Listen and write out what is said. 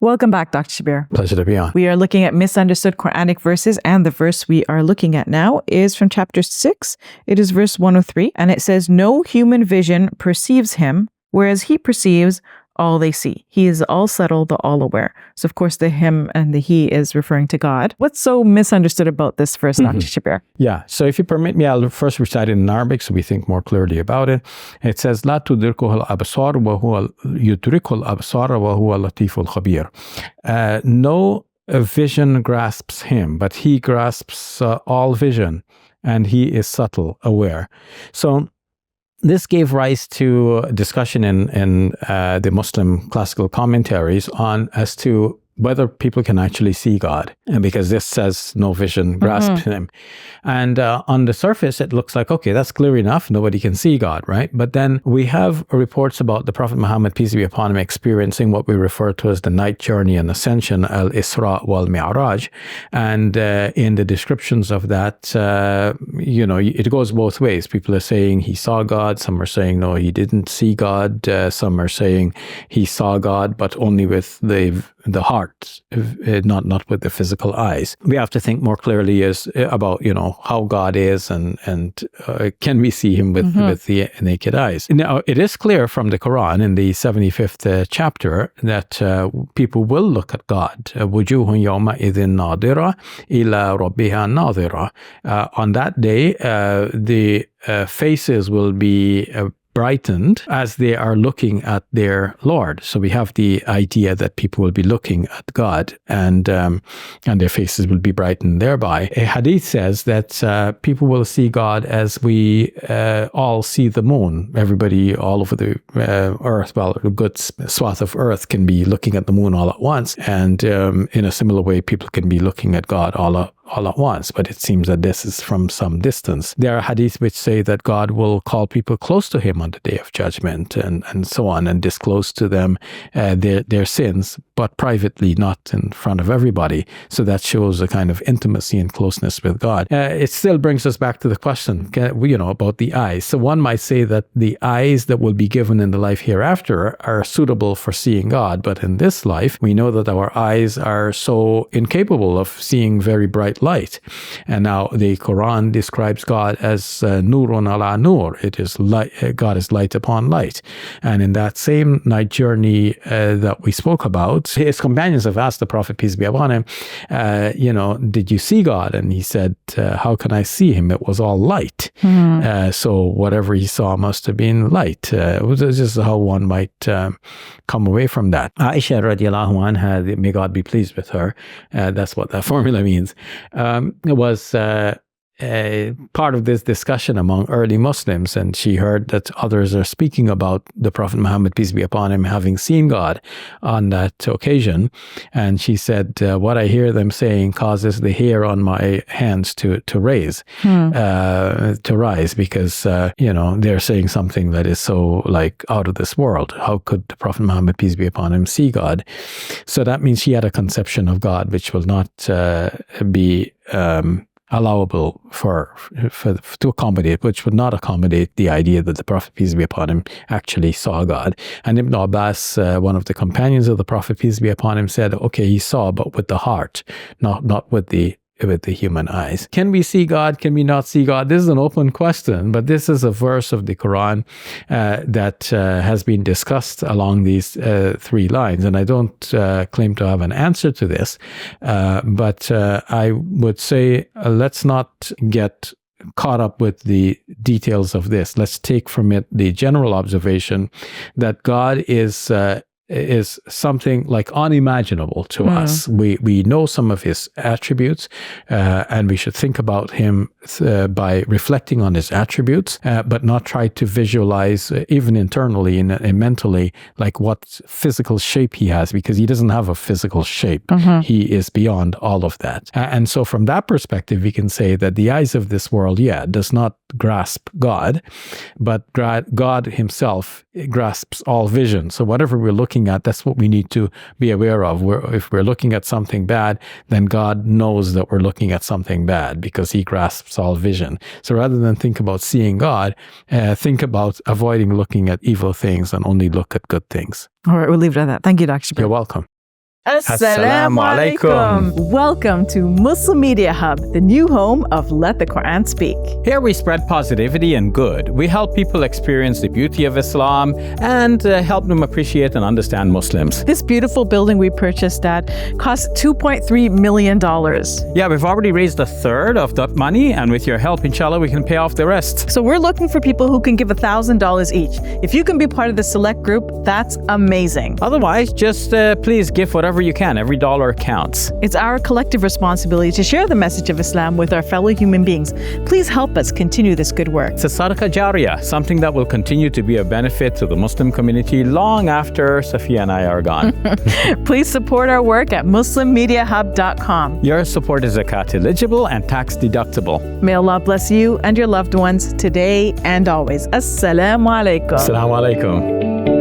Welcome back, Dr. Shabir. Pleasure to be on. We are looking at misunderstood Quranic verses, and the verse we are looking at now is from chapter 6. It is verse 103, and it says, "No human vision perceives him, whereas he perceives all they see. He is all settled, the all aware." So, of course, the him and the he is referring to God. What's so misunderstood about this verse, Dr. Shabir? Yeah. So if you permit me, I'll first recite it in Arabic so we think more clearly about it. It says, "La tudrikuhu al-absar wa huwa yudriku al-absar wa huwa latiful khabir." No vision grasps him, but he grasps all vision, and he is subtle, aware. So this gave rise to discussion in the Muslim classical commentaries on as to whether people can actually see God, and because this says no vision grasps him. And on the surface, it looks like, okay, that's clear enough. Nobody can see God, right? But then we have reports about the Prophet Muhammad, peace be upon him, experiencing what we refer to as the night journey and ascension, al-Isra wal-Mi'raj. And in the descriptions of that, it goes both ways. People are saying he saw God. Some are saying, no, he didn't see God. Some are saying he saw God, but only with the heart, not with the physical eyes. We have to think more clearly about how God is and can we see him with the naked eyes. Now, it is clear from the Quran in the 75th chapter that people will look at God. وُجُوهٌ يَوْمَئِذٍ نَاظِرَةٌ إِلَى رَبِّهَا نَاظِرَةٌ. On that day, the faces will be brightened as they are looking at their Lord. So we have the idea that people will be looking at God and their faces will be brightened thereby. A hadith says that people will see God as we all see the moon. Everybody all over the earth, well, a good swath of earth can be looking at the moon all at once. And in a similar way, people can be looking at God all at once, but it seems that this is from some distance. There are hadiths which say that God will call people close to him on the day of judgment and so on, and disclose to them their sins, but privately, not in front of everybody. So that shows a kind of intimacy and closeness with God. It still brings us back to the question, about the eyes. So one might say that the eyes that will be given in the life hereafter are suitable for seeing God, but in this life, we know that our eyes are so incapable of seeing very bright light. And now the Quran describes God as nurun ala nur. It is light. God is light upon light. And in that same night journey that we spoke about, his companions have asked the Prophet, peace be upon him, did you see God? And he said, how can I see him? It was all light. So whatever he saw must have been light. This is how one might come away from that. Aisha radiallahu anha, may God be pleased with her, that's what that formula means, was part of this discussion among early Muslims, and she heard that others are speaking about the Prophet Muhammad, peace be upon him, having seen God on that occasion. And she said, what I hear them saying causes the hair on my hands to rise, because they're saying something that is so out of this world. How could the Prophet Muhammad, peace be upon him, see God? So that means she had a conception of God which will not be allowable to accommodate, which would not accommodate the idea that the Prophet, peace be upon him, actually saw God. And Ibn Abbas, one of the companions of the Prophet, peace be upon him, said, okay, he saw, but with the heart, not with the human eyes. Can we see God? Can we not see God? This is an open question, but this is a verse of the Quran that has been discussed along these three lines. And I don't claim to have an answer to this, but I would say let's not get caught up with the details of this. Let's take from it the general observation that God is something unimaginable to us. We know some of his attributes, and we should think about him by reflecting on his attributes, but not try to visualize, even internally and mentally, what physical shape he has, because he doesn't have a physical shape. He is beyond all of that. And so from that perspective, we can say that the eyes of this world, does not grasp God, but God himself grasps all vision. So whatever we're looking at, that's what we need to be aware of. If we're looking at something bad, then God knows that we're looking at something bad because he grasps all vision. So rather than think about seeing God, think about avoiding looking at evil things and only look at good things. All right, we'll leave it at that. Thank you, Dr. Shabir. You're welcome. Assalamu alaikum. Welcome to Muslim Media Hub, the new home of Let the Quran Speak. Here we spread positivity and good. We help people experience the beauty of Islam and help them appreciate and understand Muslims. This beautiful building we purchased at cost $2.3 million. Yeah, we've already raised a third of that money, and with your help, inshallah, we can pay off the rest. So we're looking for people who can give $1,000 each. If you can be part of the select group, that's amazing. Otherwise, just please give whatever you can. Every dollar counts. It's our collective responsibility to share the message of Islam with our fellow human beings. Please help us continue this good work. It's a sadaqah jariyah, something that will continue to be a benefit to the Muslim community long after Safiya and I are gone. Please support our work at muslimmediahub.com. Your support is zakat eligible and tax deductible. May Allah bless you and your loved ones today and always. Assalamu alaikum. Assalamu alaikum.